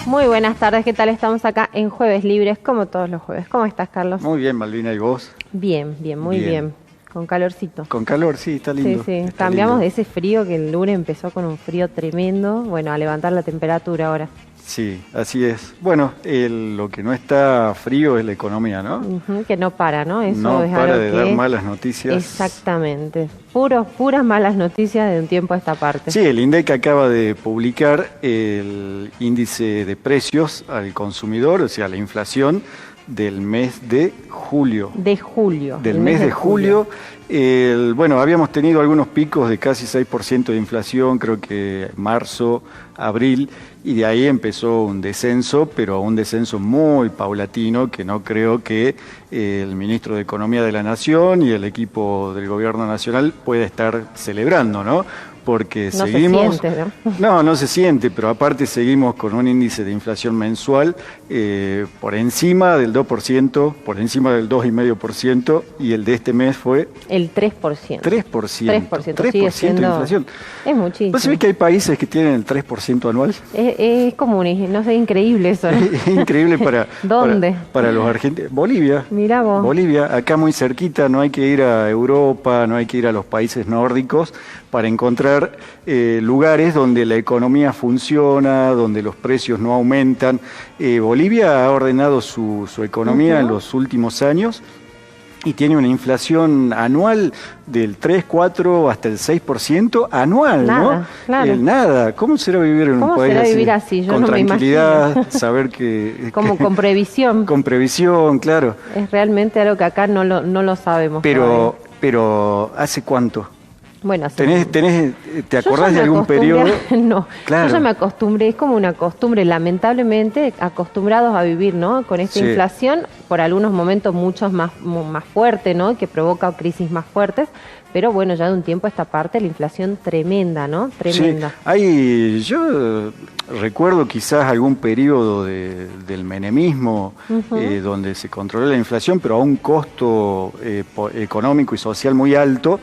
Muy buenas tardes, ¿qué tal? Estamos acá en Jueves Libres, como todos los jueves. ¿Cómo estás, Carlos? Muy bien, Malvina, ¿y vos? Bien, muy bien. Con calorcito. Con calor, sí, está lindo. Sí, está cambiamos lindo. de ese frío que el lunes empezó con un frío tremendo, bueno, a levantar la temperatura ahora. Sí, así es. Bueno, lo que no está frío es la economía, ¿no? Que no para, ¿no? Eso no es para algo de que... dar malas noticias. Exactamente. Puras malas noticias de un tiempo a esta parte. Sí, el INDEC acaba de publicar el índice de precios al consumidor, o sea, la inflación del mes de julio. Del mes de julio. Bueno, habíamos tenido algunos picos de casi 6% de inflación, creo que marzo, abril, y de ahí empezó un descenso, pero un descenso muy paulatino que no creo que el ministro de Economía de la Nación y el equipo del Gobierno Nacional pueda estar celebrando, ¿no? Porque no seguimos... se siente, ¿no? No se siente, pero aparte seguimos con un índice de inflación mensual por encima del 2%, por encima del 2,5%, y el de este mes fue... El 3%. 3% sigue siendo, de inflación. Es muchísimo. ¿Vos sabés que hay países que tienen el 3% anual? Es como, no sé, increíble eso, ¿no? Es increíble para... ¿Dónde? Para los argentinos. Bolivia. Mirá vos. Bolivia, acá muy cerquita, no hay que ir a Europa, no hay que ir a los países nórdicos para encontrar lugares donde la economía funciona, donde los precios no aumentan. Bolivia ha ordenado su economía en los últimos años y tiene una inflación anual del 3, 4 hasta el 6% anual, nada, ¿no? Claro. Nada. ¿Cómo será vivir en un país así? Yo con no tranquilidad, me saber que... Como con previsión. Con previsión, claro. Es realmente algo que acá no lo sabemos. Pero ¿hace cuánto? Bueno, ¿te acordás de algún periodo? No, claro. Yo ya me acostumbré, es como una costumbre, lamentablemente acostumbrados a vivir, ¿no? Con esta inflación, por algunos momentos muchos más fuerte, ¿no? Que provoca crisis más fuertes, pero bueno, ya de un tiempo a esta parte la inflación tremenda, ¿no? Tremenda. Sí, yo recuerdo quizás algún periodo del menemismo donde se controló la inflación, pero a un costo económico y social muy alto,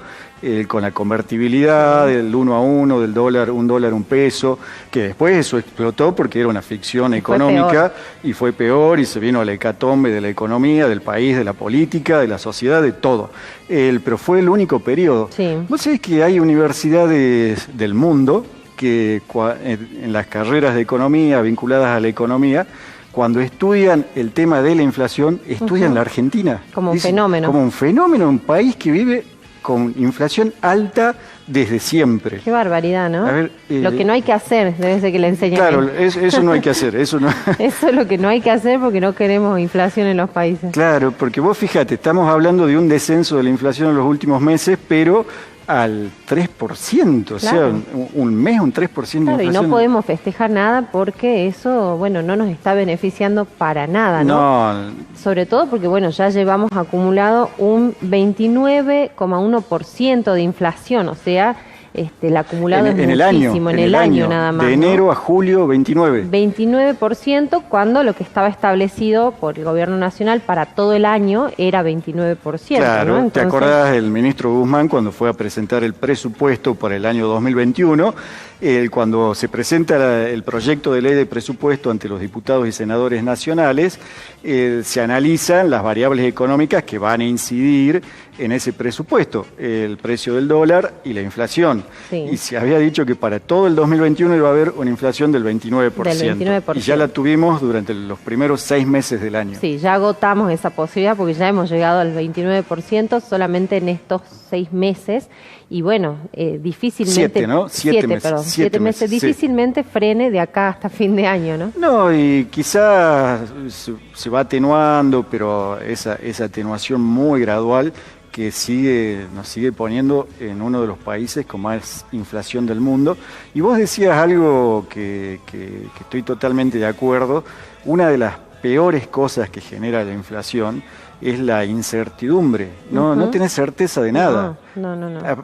con la convertibilidad del 1 a 1, del dólar, un peso, que después eso explotó porque era una ficción económica y fue peor y se vino a la hecatombe de la economía, del país, de la política, de la sociedad, de todo. Pero fue el único periodo. Sí. Vos sabés que hay universidades del mundo que en las carreras de economía, vinculadas a la economía, cuando estudian el tema de la inflación, estudian la Argentina. Como un fenómeno. Como un fenómeno, un país que vive con inflación alta desde siempre. Qué barbaridad, ¿no? A ver, lo que no hay que hacer, debe ser que le enseñan. Claro, eso no hay que hacer. Eso es lo que no hay que hacer porque no queremos inflación en los países. Claro, porque vos fíjate, estamos hablando de un descenso de la inflación en los últimos meses, pero al 3%, o sea, un mes, un 3% de inflación. Y no podemos festejar nada porque eso, bueno, no nos está beneficiando para nada, ¿no? Sobre todo porque, bueno, ya llevamos acumulado un 29,1% de inflación, o sea, el acumulado es muchísimo, en el año nada más. De enero a julio, 29. 29%, cuando lo que estaba establecido por el Gobierno Nacional para todo el año era 29%. Claro, ¿no? Entonces, ¿te acordás del ministro Guzmán cuando fue a presentar el presupuesto para el año 2021? Cuando se presenta el proyecto de ley de presupuesto ante los diputados y senadores nacionales, se analizan las variables económicas que van a incidir en ese presupuesto, el precio del dólar y la inflación. Sí. Y se había dicho que para todo el 2021 iba a haber una inflación del 29%. Del 29%. Y ya la tuvimos durante los primeros 6 meses del año. Sí, ya agotamos esa posibilidad porque ya hemos llegado al 29% solamente en estos 6 meses. Y bueno, difícilmente... 7 meses. Difícilmente frene de acá hasta fin de año, ¿no? No, y quizás se va atenuando, pero esa atenuación muy gradual que nos sigue poniendo en uno de los países con más inflación del mundo. Y vos decías algo que estoy totalmente de acuerdo. Una de las peores cosas que genera la inflación es la incertidumbre. No tenés certeza de nada. No.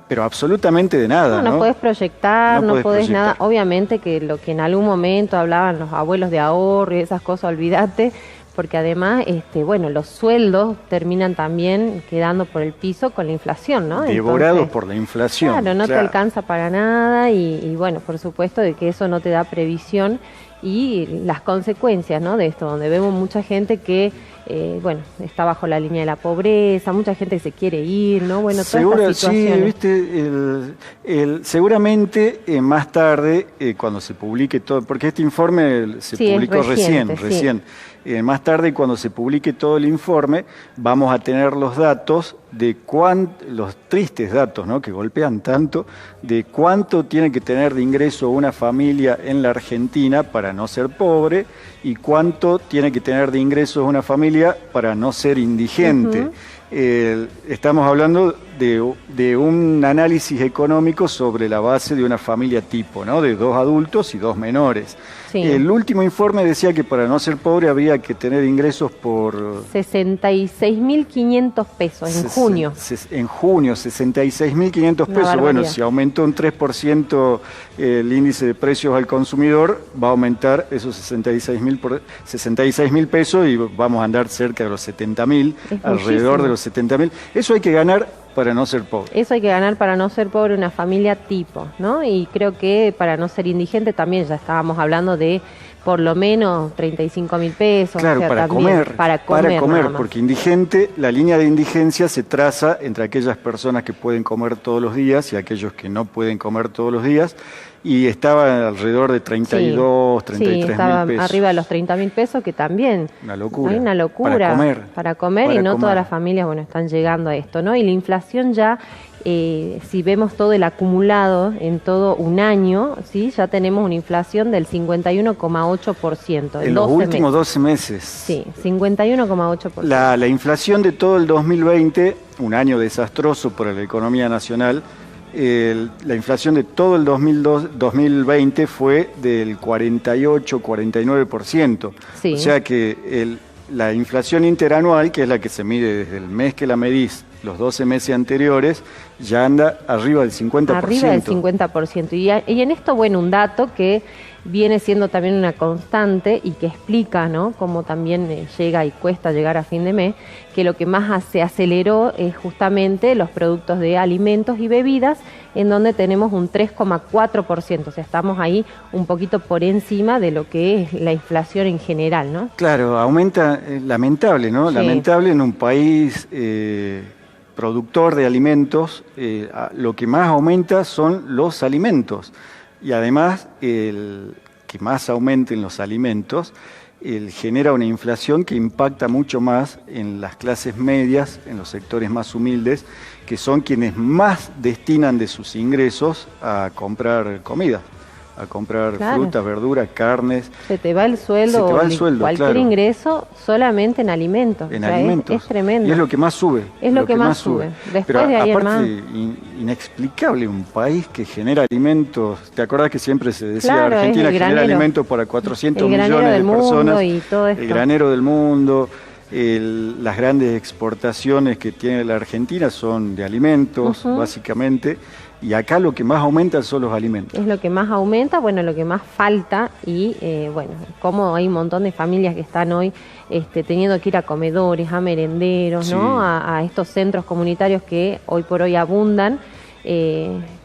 Pero absolutamente de nada. No podés proyectar, no podés nada. Obviamente que lo que en algún momento hablaban los abuelos de ahorro y esas cosas, olvídate, porque además, bueno, los sueldos terminan también quedando por el piso con la inflación, ¿no? Devorados entonces, por la inflación. Claro, no te alcanza para nada y bueno, por supuesto de que eso no te da previsión y las consecuencias, ¿no?, de esto, donde vemos mucha gente que, bueno, está bajo la línea de la pobreza, mucha gente que se quiere ir, ¿no? Bueno, todas estas situaciones. Sí, viste, seguramente más tarde, cuando se publique todo, porque este informe se publicó recién. Más tarde, cuando se publique todo el informe, vamos a tener los datos de los tristes datos, ¿no?, que golpean tanto, de cuánto tiene que tener de ingreso una familia en la Argentina para no ser pobre y cuánto tiene que tener de ingresos una familia para no ser indigente. Estamos hablando de un análisis económico sobre la base de una familia tipo, ¿no?, de 2 adultos y 2 menores. Sí. El último informe decía que para no ser pobre habría que tener ingresos por 66.500 pesos en junio. En junio, 66.500 pesos. Bueno, si aumentó un 3% el índice de precios al consumidor, va a aumentar esos 66.000 pesos y vamos a andar cerca de los 70.000, alrededor de los 70.000. Eso hay que ganar para no ser pobre. Eso hay que ganar para no ser pobre, una familia tipo, ¿no? Y creo que para no ser indigente también ya estábamos hablando de por lo menos 35.000 pesos. Claro, o sea, para comer, porque indigente, la línea de indigencia se traza entre aquellas personas que pueden comer todos los días y aquellos que no pueden comer todos los días. Y estaba alrededor de 32, 33 estaba mil pesos. Arriba de los 30.000 pesos, que también una locura. Hay una locura para comer y no todas las familias, bueno, están llegando a esto, ¿no? Y la inflación ya, si vemos todo el acumulado en todo un año, ¿sí?, ya tenemos una inflación del 51,8%. En los últimos 12 meses. Sí, 51,8%. La inflación de todo el 2020, un año desastroso para la economía nacional. La inflación de todo el 2020 fue del 48-49%. Sí. O sea que la inflación interanual, que es la que se mide desde el mes que la medís, los 12 meses anteriores, ya anda arriba del 50%. Arriba del 50%. Y en esto, bueno, un dato que viene siendo también una constante y que explica, ¿no?, cómo también llega y cuesta llegar a fin de mes, que lo que más se aceleró es justamente los productos de alimentos y bebidas, en donde tenemos un 3,4%, o sea, estamos ahí un poquito por encima de lo que es la inflación en general, ¿no? Claro, aumenta, lamentable, ¿no? Sí. Lamentable en un país productor de alimentos, lo que más aumenta son los alimentos. Y además, el que más aumenten los alimentos genera una inflación que impacta mucho más en las clases medias, en los sectores más humildes, que son quienes más destinan de sus ingresos a comprar comida, a comprar frutas, verduras, carnes. Se te va el sueldo, cualquier ingreso solamente en alimentos. En alimentos. Es tremendo. Y es lo que más sube. Es lo que más sube. Después pero de ahí aparte, inexplicable un país que genera alimentos. ¿Te acordás que siempre se decía Argentina genera alimentos para 400 millones de personas? Y todo esto. El granero del mundo. Las grandes exportaciones que tiene la Argentina son de alimentos, básicamente. Y acá lo que más aumenta son los alimentos. Es lo que más aumenta, bueno, lo que más falta y, bueno, como hay un montón de familias que están hoy teniendo que ir a comedores, a merenderos, sí, ¿no? A estos centros comunitarios que hoy por hoy abundan,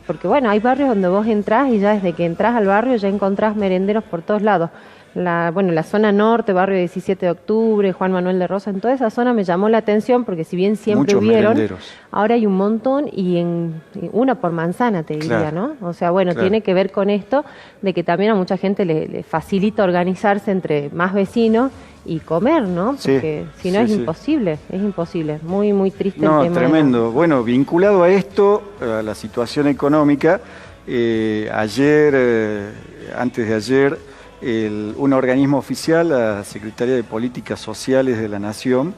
porque, bueno, hay barrios donde vos entrás y ya desde que entras al barrio ya encontrás merenderos por todos lados. La zona norte, barrio 17 de octubre, Juan Manuel de Rosas, en toda esa zona me llamó la atención porque si bien siempre muchos hubieron, merenderos. Ahora hay un montón y una por manzana, te diría, ¿no? O sea, bueno, tiene que ver con esto de que también a mucha gente le facilita organizarse entre más vecinos y comer, ¿no? Porque si no es imposible, muy, muy triste el tema. No, tremendo. Bueno, vinculado a esto, a la situación económica, antes de ayer, un organismo oficial, la Secretaría de Políticas Sociales de la Nación,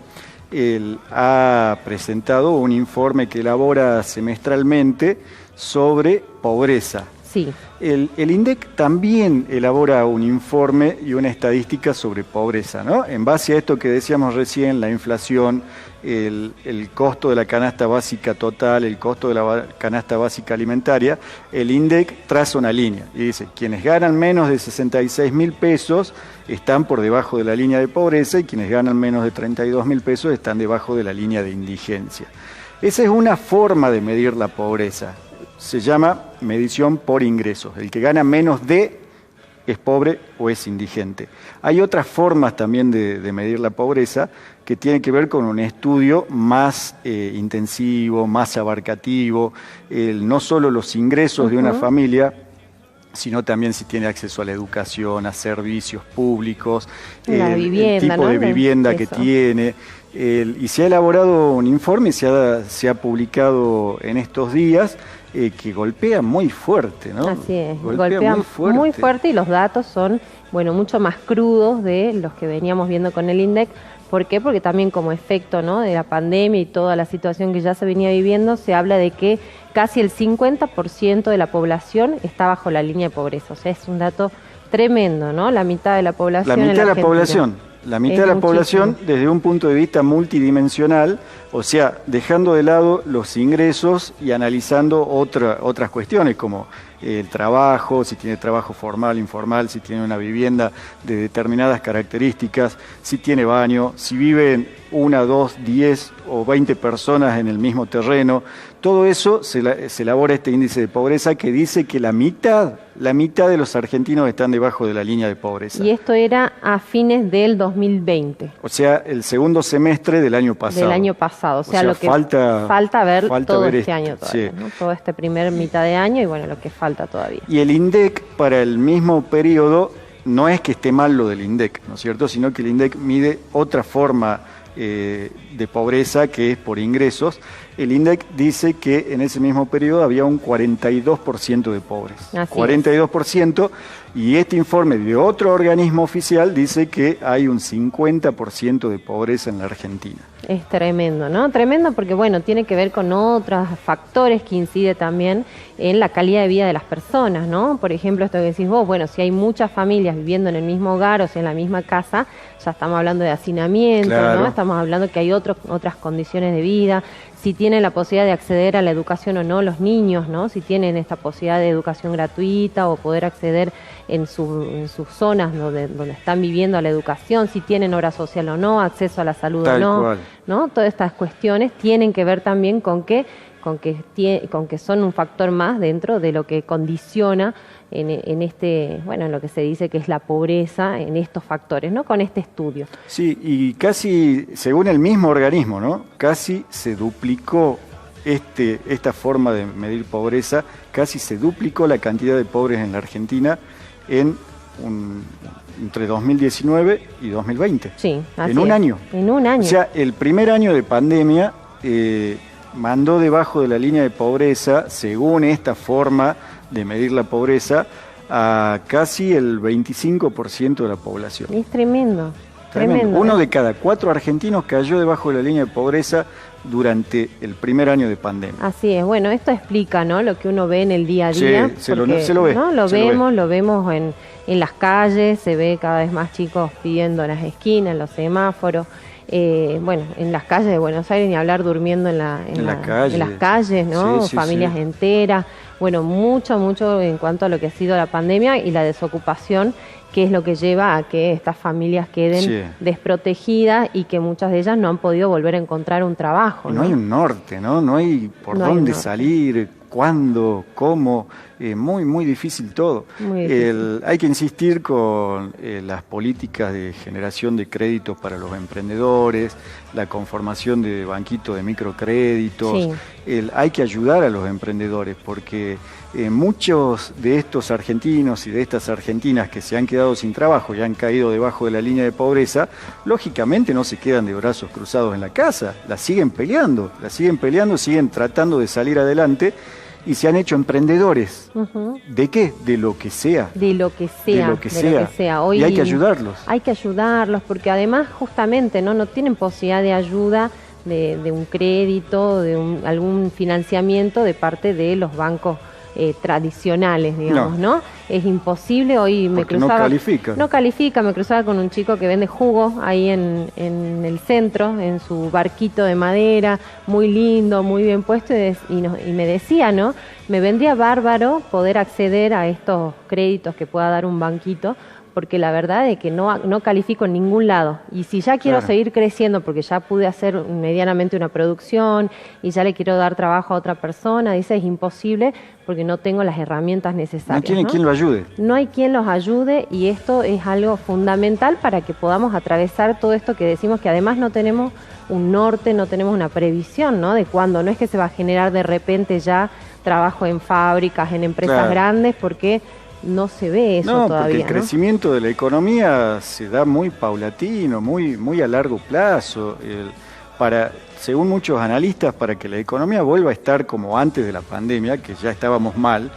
ha presentado un informe que elabora semestralmente sobre pobreza. Sí. El INDEC también elabora un informe y una estadística sobre pobreza, ¿no? En base a esto que decíamos recién, la inflación, el costo de la canasta básica total, el costo de la canasta básica alimentaria, el INDEC traza una línea y dice, quienes ganan menos de 66.000 pesos están por debajo de la línea de pobreza y quienes ganan menos de 32.000 pesos están debajo de la línea de indigencia. Esa es una forma de medir la pobreza. Se llama medición por ingresos. El que gana menos de es pobre o es indigente. Hay otras formas también de medir la pobreza que tienen que ver con un estudio más intensivo, más abarcativo, no solo los ingresos de una familia, sino también si tiene acceso a la educación, a servicios públicos, vivienda, el tipo de vivienda que tiene. Y se ha elaborado un informe, se ha publicado en estos días, que golpea muy fuerte, ¿no? Así es, golpea muy fuerte y los datos son, bueno, mucho más crudos de los que veníamos viendo con el INDEC. ¿Por qué? Porque también como efecto, ¿no?, de la pandemia y toda la situación que ya se venía viviendo, se habla de que casi el 50% de la población está bajo la línea de pobreza. O sea, es un dato tremendo, ¿no? La mitad de la población. La mitad de la población. Muchísimo. Desde un punto de vista multidimensional, o sea, dejando de lado los ingresos y analizando otras cuestiones como el trabajo, si tiene trabajo formal, informal, si tiene una vivienda de determinadas características, si tiene baño, si viven 1, 2, 10 o 20 personas en el mismo terreno. Todo eso se elabora este índice de pobreza que dice que la mitad de los argentinos están debajo de la línea de pobreza. Y esto era a fines del 2020. O sea, el segundo semestre del año pasado. O sea lo que falta ver todo este año todavía, sí, ¿no? Todo este primer mitad de año y bueno, lo que falta todavía. Y el INDEC para el mismo periodo, no es que esté mal lo del INDEC, ¿no es cierto?, sino que el INDEC mide otra forma de pobreza que es por ingresos. El INDEC dice que en ese mismo periodo había un 42% de pobres. Así 42%, y este informe de otro organismo oficial dice que hay un 50% de pobreza en la Argentina. Es tremendo, ¿no? Tremendo porque, bueno, tiene que ver con otros factores que inciden también en la calidad de vida de las personas, ¿no? Por ejemplo, esto que decís vos, bueno, si hay muchas familias viviendo en el mismo hogar o sea en la misma casa, ya estamos hablando de hacinamiento, claro, ¿no? Estamos hablando que hay otras condiciones de vida, si tienen la posibilidad de acceder a la educación o no los niños, ¿no? Si tienen esta posibilidad de educación gratuita o poder acceder en sus zonas donde están viviendo a la educación, si tienen obra social o no, acceso a la salud o no, ¿no? Todas estas cuestiones tienen que ver también con que son un factor más dentro de lo que condiciona en lo que se dice que es la pobreza, en estos factores, ¿no? Con este estudio. Sí, y casi, según el mismo organismo, ¿no?, casi se duplicó esta forma de medir pobreza, casi se duplicó la cantidad de pobres en la Argentina entre 2019 y 2020. Sí, así en un año. En un año. O sea, el primer año de pandemia mandó debajo de la línea de pobreza, según esta forma de medir la pobreza, a casi el 25% de la población. Es tremendo. Uno de cada 4 argentinos cayó debajo de la línea de pobreza durante el primer año de pandemia. Así es. Bueno, esto explica, ¿no?, lo que uno ve en el día a día. Sí, se lo ve. ¿No? Lo vemos en las calles, se ve cada vez más chicos pidiendo en las esquinas, en los semáforos. En las calles de Buenos Aires, ni hablar durmiendo en las calles, ¿no? Sí, familias enteras. Bueno, mucho en cuanto a lo que ha sido la pandemia y la desocupación, que es lo que lleva a que estas familias queden desprotegidas y que muchas de ellas no han podido volver a encontrar un trabajo, ¿no? No hay un norte, ¿no? No hay por dónde salir, cuándo, cómo, muy difícil todo. Hay que insistir con las políticas de generación de créditos para los emprendedores, la conformación de banquitos de microcréditos. Hay que ayudar a los emprendedores porque muchos de estos argentinos y de estas argentinas que se han quedado sin trabajo y han caído debajo de la línea de pobreza, lógicamente no se quedan de brazos cruzados en la casa, la siguen peleando, siguen tratando de salir adelante y se han hecho emprendedores. ¿De qué? De lo que sea. De lo que sea. Hoy y hay que ayudarlos. Hay que ayudarlos porque además justamente no tienen posibilidad de ayuda de un crédito, de algún financiamiento de parte de los bancos tradicionales, digamos, ¿no? Es imposible, hoy me cruzaba... no califica. No califica, me cruzaba con un chico que vende jugo ahí en el centro, en su barquito de madera, muy lindo, muy bien puesto, y me decía, ¿no? Me vendría bárbaro poder acceder a estos créditos que pueda dar un banquito, porque la verdad es que no califico en ningún lado. Y si ya quiero seguir creciendo, porque ya pude hacer medianamente una producción y ya le quiero dar trabajo a otra persona, dice, es imposible porque no tengo las herramientas necesarias. No tiene quien lo ayude. No hay quien los ayude, y esto es algo fundamental para que podamos atravesar todo esto que decimos, que además no tenemos un norte, no tenemos una previsión, ¿no? De cuándo. No es que se va a generar de repente ya trabajo en fábricas, en empresas grandes, porque no se ve eso todavía. No, porque el crecimiento de la economía se da muy paulatino, muy a largo plazo. Según muchos analistas, para que la economía vuelva a estar como antes de la pandemia, que ya estábamos mal,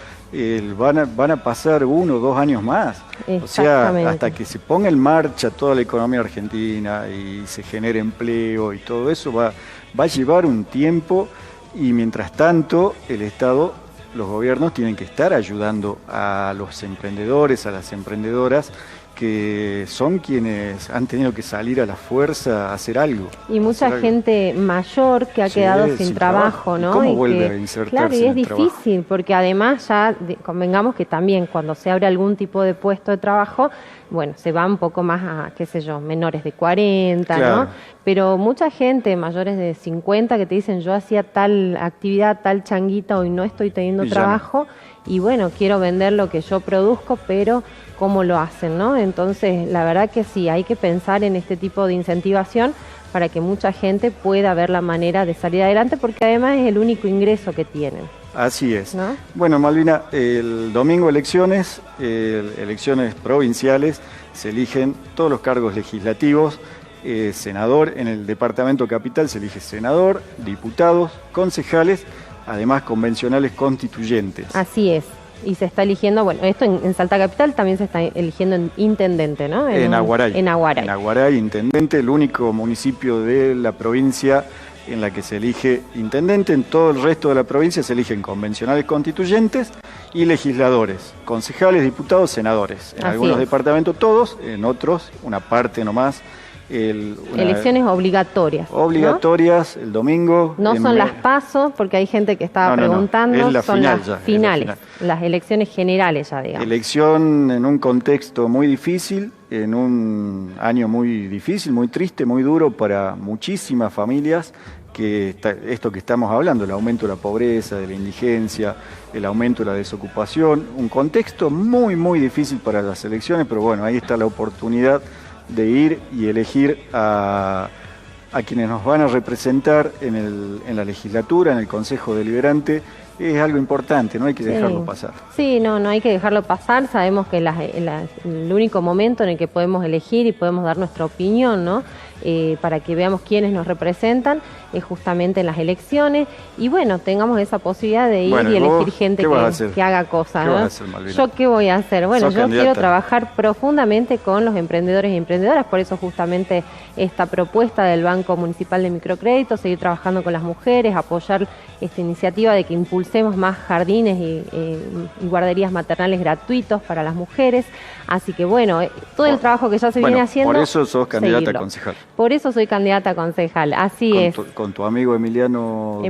van a pasar 1 o 2 años más. O sea, hasta que se ponga en marcha toda la economía argentina y se genere empleo y todo eso, va a llevar un tiempo, y mientras tanto el Estado, los gobiernos tienen que estar ayudando a los emprendedores, a las emprendedoras, que son quienes han tenido que salir a la fuerza a hacer algo. Y mucha gente mayor que ha quedado sin trabajo, ¿no? ¿Cómo vuelve a insertarse? Claro, y es difícil, porque además ya convengamos que también cuando se abre algún tipo de puesto de trabajo, bueno, se va un poco más a, qué sé yo, menores de 40, ¿no? Pero mucha gente, mayores de 50, que te dicen, yo hacía tal actividad, tal changuita, hoy no estoy teniendo trabajo, y bueno, quiero vender lo que yo produzco, pero ¿cómo lo hacen, no? Entonces, la verdad que sí, hay que pensar en este tipo de incentivación para que mucha gente pueda ver la manera de salir adelante, porque además es el único ingreso que tienen. Así es. ¿No? Bueno, Malvina, el domingo elecciones provinciales, se eligen todos los cargos legislativos, senador, en el departamento capital se elige senador, diputados, concejales, además convencionales constituyentes. Así es. Y se está eligiendo, bueno, esto en Salta Capital también se está eligiendo en intendente, ¿no? En Aguaray. En Aguaray. En Aguaray, intendente, el único municipio de la provincia en la que se elige intendente. En todo el resto de la provincia se eligen convencionales constituyentes y legisladores, concejales, diputados, senadores. En algunos departamentos todos, en otros una parte nomás. Elecciones obligatorias. Obligatorias, ¿no? El domingo. No son las PASO, porque hay gente que estaba preguntando. Es son final las ya, finales, las elecciones generales ya, digamos. Elección en un contexto muy difícil, en un año muy difícil, muy triste, muy duro para muchísimas familias, esto que estamos hablando, el aumento de la pobreza, de la indigencia, el aumento de la desocupación, un contexto muy, muy difícil para las elecciones, pero bueno, ahí está la oportunidad de ir y elegir a quienes nos van a representar en la legislatura, en el Consejo Deliberante. Es algo importante, no hay que dejarlo pasar. Sí, no hay que dejarlo pasar. Sabemos que el único momento en el que podemos elegir y podemos dar nuestra opinión, ¿no? Para que veamos quiénes nos representan, es justamente en las elecciones. Y bueno, tengamos esa posibilidad de ir y elegir gente que haga cosas, ¿no? ¿Qué vas a hacer, Malvina? ¿Yo qué voy a hacer? Bueno, yo quiero trabajar profundamente con los emprendedores y emprendedoras, por eso justamente esta propuesta del Banco Municipal de Microcrédito, seguir trabajando con las mujeres, apoyar esta iniciativa de que impulsemos más jardines y guarderías maternales gratuitos para las mujeres. Así que bueno, todo el trabajo que ya se viene haciendo... Por eso sos candidata a concejal. Por eso soy candidata a concejal, así es. Con tu amigo Emiliano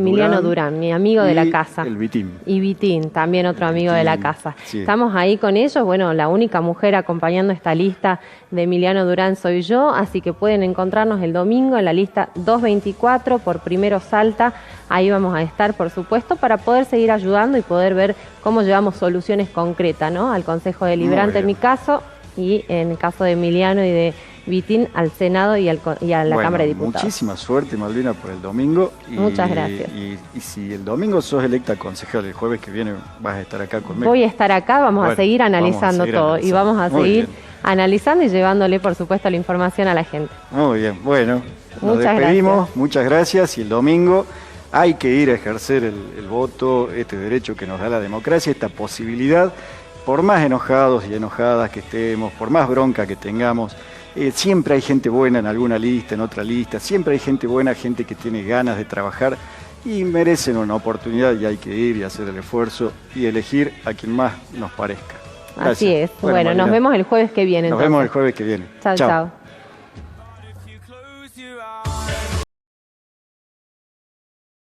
Durán, mi amigo de la casa. El Vitín. Y Vitín, también otro amigo de la casa. Sí. Estamos ahí con ellos, bueno, la única mujer acompañando esta lista de Emiliano Durán soy yo, así que pueden encontrarnos el domingo en la lista 224 por Primero Salta. Ahí vamos a estar, por supuesto, para poder seguir ayudando y poder ver cómo llevamos soluciones concretas, ¿no? Al Consejo Deliberante en mi caso, y en el caso de Emiliano y de Vitín al Senado y a la Cámara de Diputados. Muchísima suerte, Malvina, por el domingo. Muchas gracias. Y si el domingo sos electa concejal, el jueves que viene vas a estar acá conmigo. Voy a estar acá, vamos a seguir analizando todo y vamos a seguir analizando y llevándole, por supuesto, la información a la gente. Muy bien, bueno, nos despedimos, muchas gracias, y el domingo hay que ir a ejercer el voto, este derecho que nos da la democracia, esta posibilidad, por más enojados y enojadas que estemos, por más bronca que tengamos. Siempre hay gente buena en alguna lista, en otra lista, siempre hay gente buena, gente que tiene ganas de trabajar, y merecen una oportunidad y hay que ir y hacer el esfuerzo y elegir a quien más nos parezca. Gracias. Así es. Bueno, nos vemos el jueves que viene. Nos vemos el jueves que viene. Chao, chao.